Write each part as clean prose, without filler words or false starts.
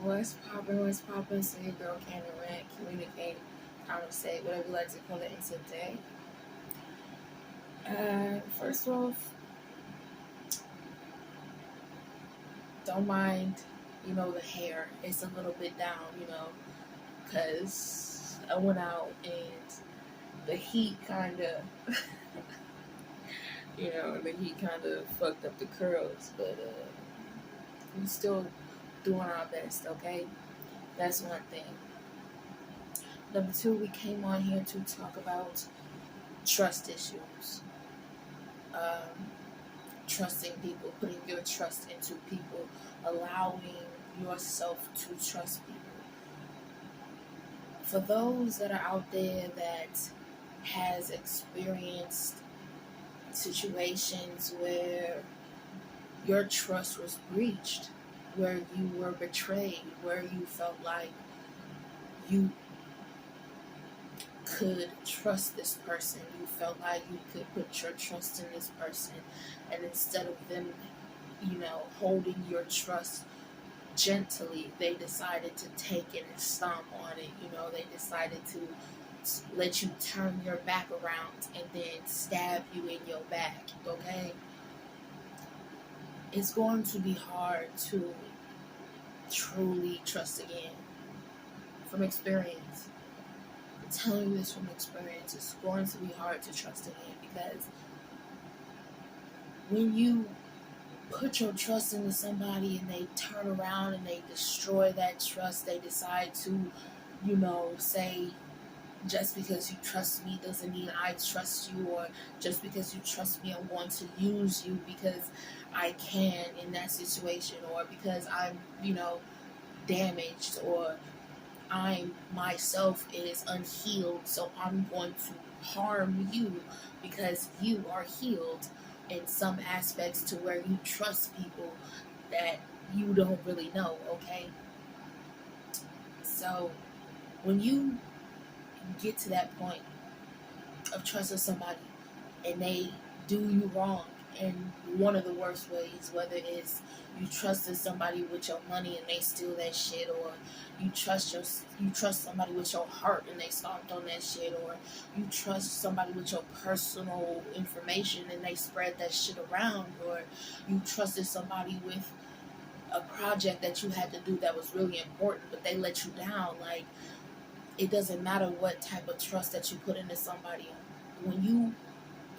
What's poppin', what's poppin'? So your girl can rant, communicate, conversate, whatever you like to call it in today. First off, don't mind, the hair. It's a little bit down, because I went out and the heat kind of, the heat kind of fucked up the curls, but we still doing our best, okay? That's one thing. Number two, we came on here to talk about trust issues. Um, Trusting people, putting your trust into people, allowing yourself to trust people. For those that are out there that has experienced situations where your trust was breached, where you were betrayed, where you felt like you could trust this person, you felt like you could put your trust in this person, and instead of them, holding your trust gently, they decided to take it and stomp on it. They decided to let you turn your back around and then stab you in your back, okay? It's going to be hard to truly trust again. From experience, I'm telling you this from experience, it's going to be hard to trust again, because when you put your trust into somebody and they turn around and they destroy that trust, they decide to, say, just because you trust me doesn't mean I trust you, or just because you trust me I'm going to use you because I can in that situation, or because I'm, damaged, or I'm myself is unhealed, so I'm going to harm you because you are healed in some aspects to where you trust people that you don't really know, okay? So when you get to that point of trusting somebody and they do you wrong in one of the worst ways, whether it's you trusted somebody with your money and they steal that shit, or you trust somebody with your heart and they stomped on that shit, or you trust somebody with your personal information and they spread that shit around, or you trusted somebody with a project that you had to do that was really important but they let you down. Like, it doesn't matter what type of trust that you put into somebody. When you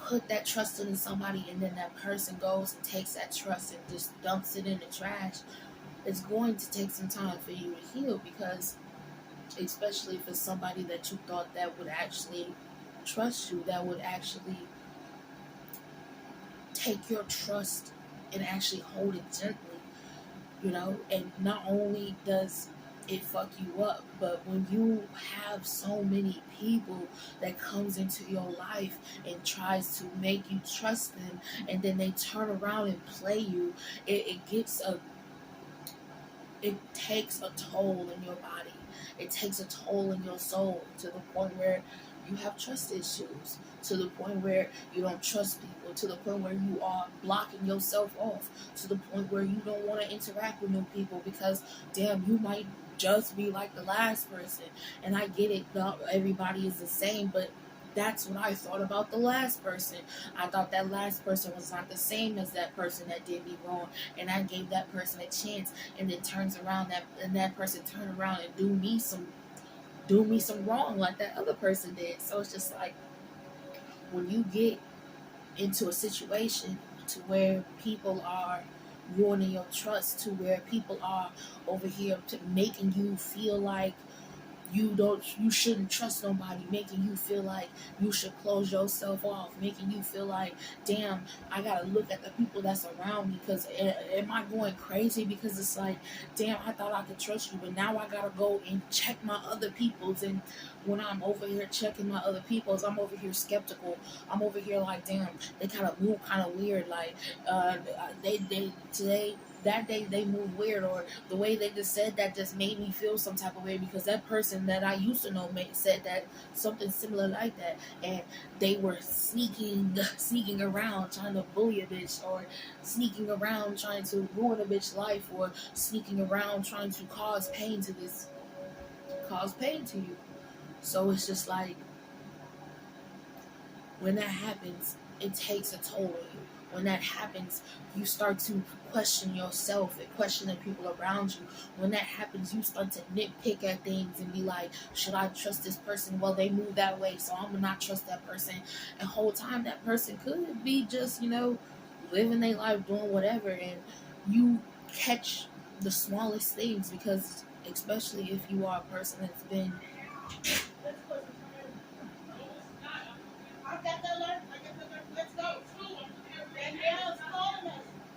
put that trust into somebody and then that person goes and takes that trust and just dumps it in the trash, it's going to take some time for you to heal, because especially if it's somebody that you thought that would actually trust you, that would actually take your trust and actually hold it gently, and not only does it fuck you up, but when you have so many people that comes into your life and tries to make you trust them, and then they turn around and play you, it takes a toll in your body. It takes a toll in your soul, to the point where you have trust issues, to the point where you don't trust people, to the point where you are blocking yourself off, to the point where you don't want to interact with new people because, damn, you might just be like the last person. And I get it, not everybody is the same, but that's what I thought about the last person. I thought that last person was not the same as that person that did me wrong, and I gave that person a chance, and then turns around that person turned around and do me some wrong like that other person did. So it's just like, when you get into a situation to where people are ruining your trust, to where people are over here to making you feel like you shouldn't trust nobody, making you feel like you should close yourself off, making you feel like, damn, I gotta look at the people that's around me, because am I going crazy? Because it's like, damn, I thought I could trust you, but now I gotta go and check my other people's. And when I'm over here checking my other people's, I'm over here skeptical. I'm over here like, damn, they kind of move kind of weird. Like, they today that day they moved weird, or the way they just said that just made me feel some type of way, because that person that I used to know said that something similar like that, and they were sneaking around trying to bully a bitch, or sneaking around trying to ruin a bitch's life, or sneaking around trying to cause pain to you. So it's just like, when that happens, it takes a toll on you. When that happens, you start to question yourself and question the people around you. When that happens, you start to nitpick at things and be like, should I trust this person? Well, they move that way, so I'm going to not trust that person. And the whole time, that person could be just, living their life, doing whatever. And you catch the smallest things, because especially if you are a person that's been...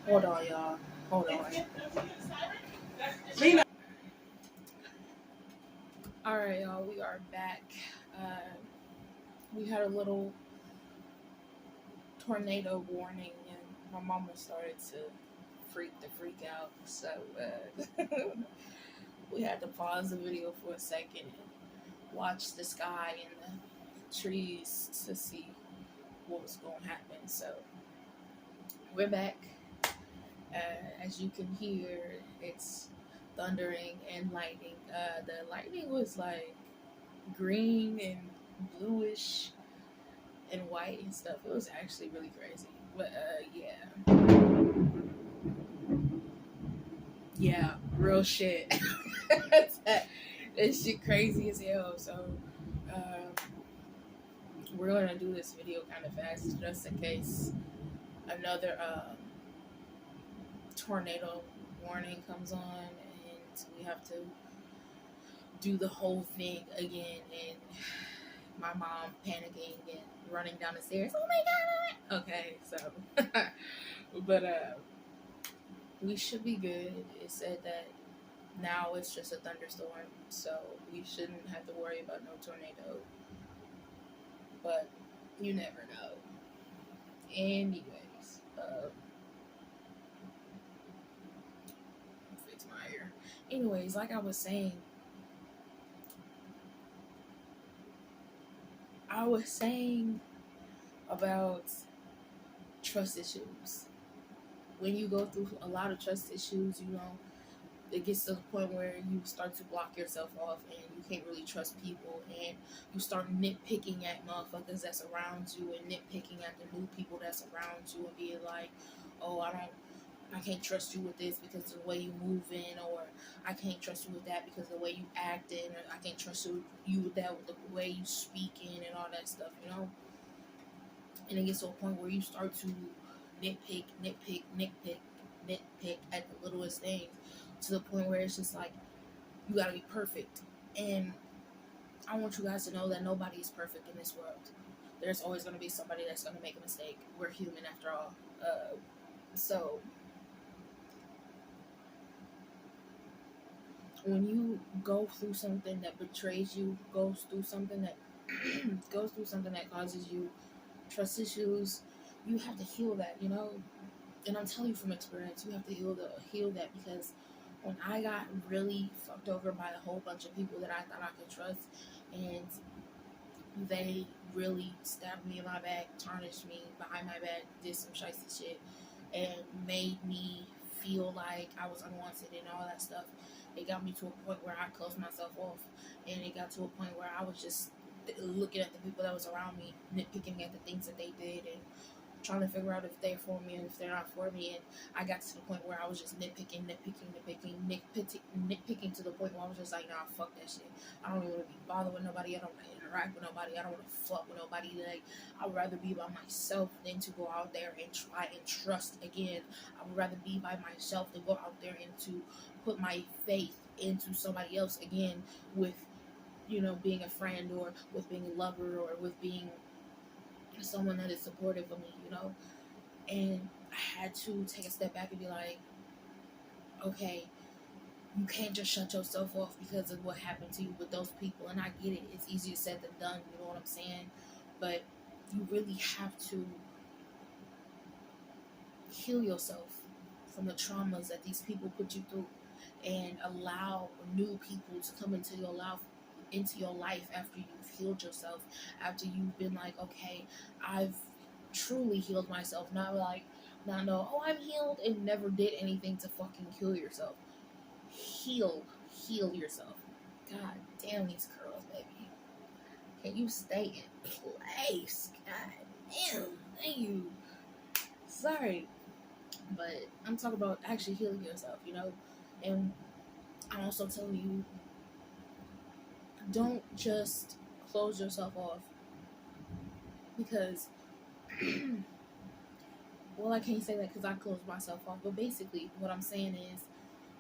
Hold on, y'all. Hold on. Lina. All right, y'all. We are back. We had a little tornado warning, and my mama started to freak out. So we had to pause the video for a second and watch the sky and the trees to see what was going to happen. So we're back. As you can hear, it's thundering and lightning. The lightning was like green and bluish and white and stuff. It was actually really crazy. But yeah, real shit. that shit crazy as hell. So we're gonna do this video kind of fast, just in case another tornado warning comes on, and we have to do the whole thing again, and my mom panicking and running down the stairs. Oh my god! Okay, so but we should be good. It said that now it's just a thunderstorm, so we shouldn't have to worry about no tornado. But you never know. Anyways, fix my ear. Anyways, like I was saying about trust issues. When you go through a lot of trust issues, it gets to the point where you start to block yourself off, and you can't really trust people, and you start nitpicking at motherfuckers that's around you, and nitpicking at the new people that's around you, and being like, oh, I can't trust you with this because of the way you move in, or I can't trust you with that because of the way you act in, or I can't trust you with that with the way you speak in, and all that stuff, And it gets to a point where you start to nitpick at the littlest things, to the point where it's just like, you gotta be perfect. And I want you guys to know that nobody is perfect in this world. There's always going to be somebody that's going to make a mistake. We're human after all. So when you go through something that betrays you, goes through something that causes you trust issues, you have to heal that, And I'm telling you from experience, you have to heal that, because when I got really fucked over by a whole bunch of people that I thought I could trust, and they really stabbed me in my back, tarnished me behind my back, did some shiesty shit, and made me feel like I was unwanted and all that stuff. It got me to a point where I closed myself off, and it got to a point where I was just looking at the people that was around me, nitpicking at the things that they did, and trying to figure out if they're for me and if they're not for me. And I got to the point where I was just nitpicking to the point where I was just like, nah, fuck that shit. I don't even want to be bothered with nobody. I don't want to interact with nobody. I don't want to fuck with nobody. Like, I'd rather be by myself than to go out there and try and trust again. I would rather be by myself than go out there and to put my faith into somebody else again, with being a friend, or with being a lover, or with being someone that is supportive of me, And I had to take a step back and be like, okay, you can't just shut yourself off because of what happened to you with those people. And I get it, it's easier said than done, you know what I'm saying? But you really have to heal yourself from the traumas that these people put you through, and allow new people to come into your life after you've healed yourself, after you've been like, okay, I've truly healed myself. Not like, not know, oh, I'm healed and never did anything to fucking kill yourself. Heal yourself. God damn these curls, baby. Can you stay in place? God damn. Thank you. Sorry. But I'm talking about actually healing yourself, And I'm also telling you, don't just close yourself off because, well, I can't say that because I closed myself off. But basically, what I'm saying is,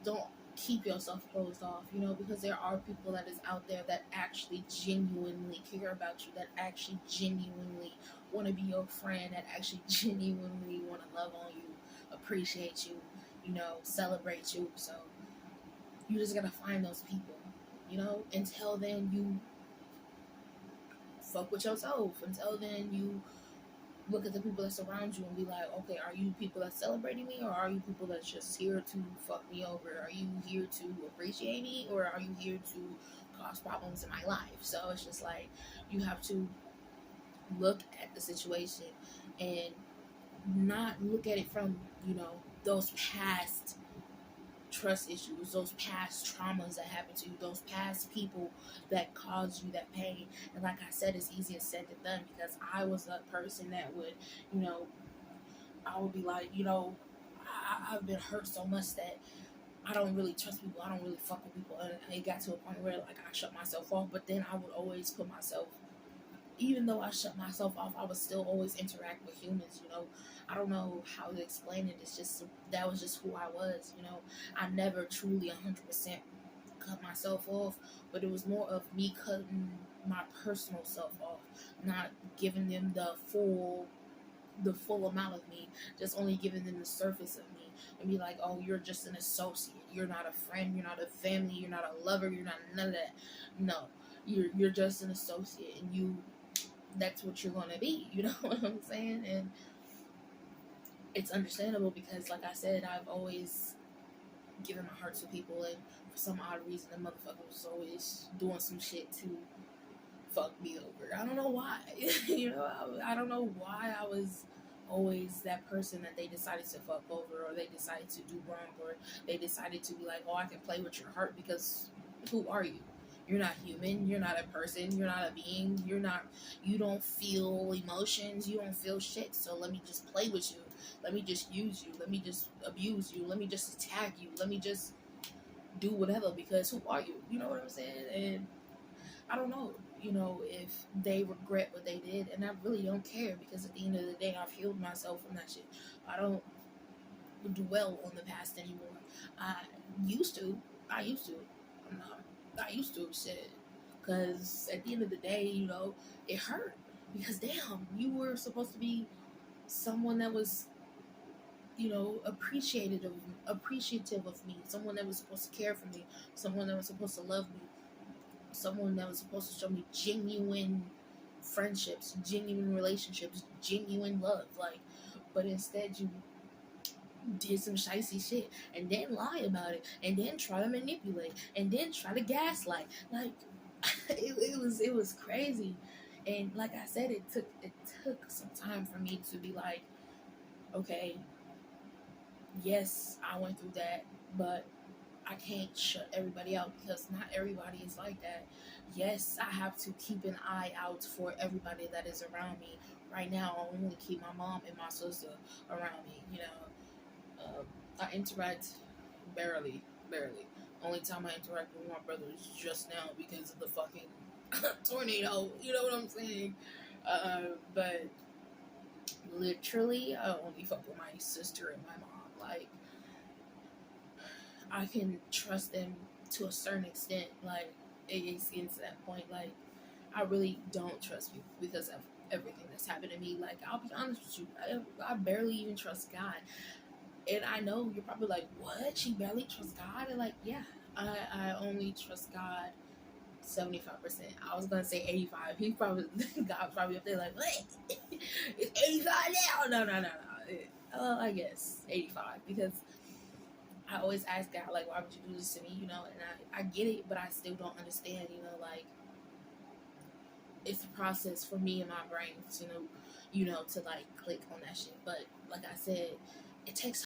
don't keep yourself closed off, because there are people that is out there that actually genuinely care about you, that actually genuinely want to be your friend, that actually genuinely want to love on you, appreciate you, celebrate you. So you just gotta find those people, until then you fuck with yourself. Until then you look at the people that surround you and be like, okay, are you people that's celebrating me, or are you people that's just here to fuck me over? Are you here to appreciate me, or are you here to cause problems in my life? So it's just like, you have to look at the situation and not look at it from, those past trust issues, those past traumas that happened to you, those past people that caused you that pain. And like I said, it's easier said than done, because I was a person that would, I would be like, I've been hurt so much that I don't really trust people. I don't really fuck with people. And it got to a point where like I shut myself off. But then I would always put myself, even though I shut myself off, I would still always interact with humans, I don't know how to explain it. It's just, that was just who I was, I never truly 100% cut myself off, but it was more of me cutting my personal self off, not giving them the full amount of me, just only giving them the surface of me, and be like, oh, you're just an associate, you're not a friend, you're not a family, you're not a lover, you're not none of that. No, you're just an associate, and that's what you're gonna be, you know what I'm saying? And it's understandable, because like I said, I've always given my heart to people, and for some odd reason the motherfucker was always doing some shit to fuck me over. I don't know why. I don't know why I was always that person that they decided to fuck over, or they decided to do wrong, or they decided to be like, oh, I can play with your heart, because who are you? You're not human. You're not a person. You're not a being. You don't feel emotions. You don't feel shit. So let me just play with you. Let me just use you. Let me just abuse you. Let me just attack you. Let me just do whatever, because who are you? You know what I'm saying? And I don't know, if they regret what they did, and I really don't care, because at the end of the day, I've healed myself from that shit. I don't dwell on the past anymore. I used to. I used to, shit. Because at the end of the day, it hurt. Because damn, you were supposed to be someone that was, appreciative of me, someone that was supposed to care for me, someone that was supposed to love me, someone that was supposed to show me genuine friendships, genuine relationships, genuine love. Like, but instead you did some shicey shit, and then lie about it, and then try to manipulate, and then try to gaslight. Like, it was crazy. And like I said, it took some time for me to be like, okay, yes, I went through that, but I can't shut everybody out, because not everybody is like that. Yes, I have to keep an eye out for everybody that is around me. Right now, I only keep my mom and my sister around me. I interact barely. Only time I interact with my brother is just now because of the fucking tornado. You know what I'm saying? But literally, I only fuck with my sister and my mom. Like, I can trust them to a certain extent. Like, it's getting to that point. Like, I really don't trust people because of everything that's happened to me. Like, I'll be honest with you, I barely even trust God. And I know you're probably like, what? She barely trusts God? And like, yeah, I only trust God 75%. I was gonna say 85. God's probably up there like, what? It's 85 now? No. I guess 85, because I always ask God, like, why would you do this to me, you know? And I get it, but I still don't understand, you know, like, it's a process for me and my brain, to like click on that shit. But like I said, it takes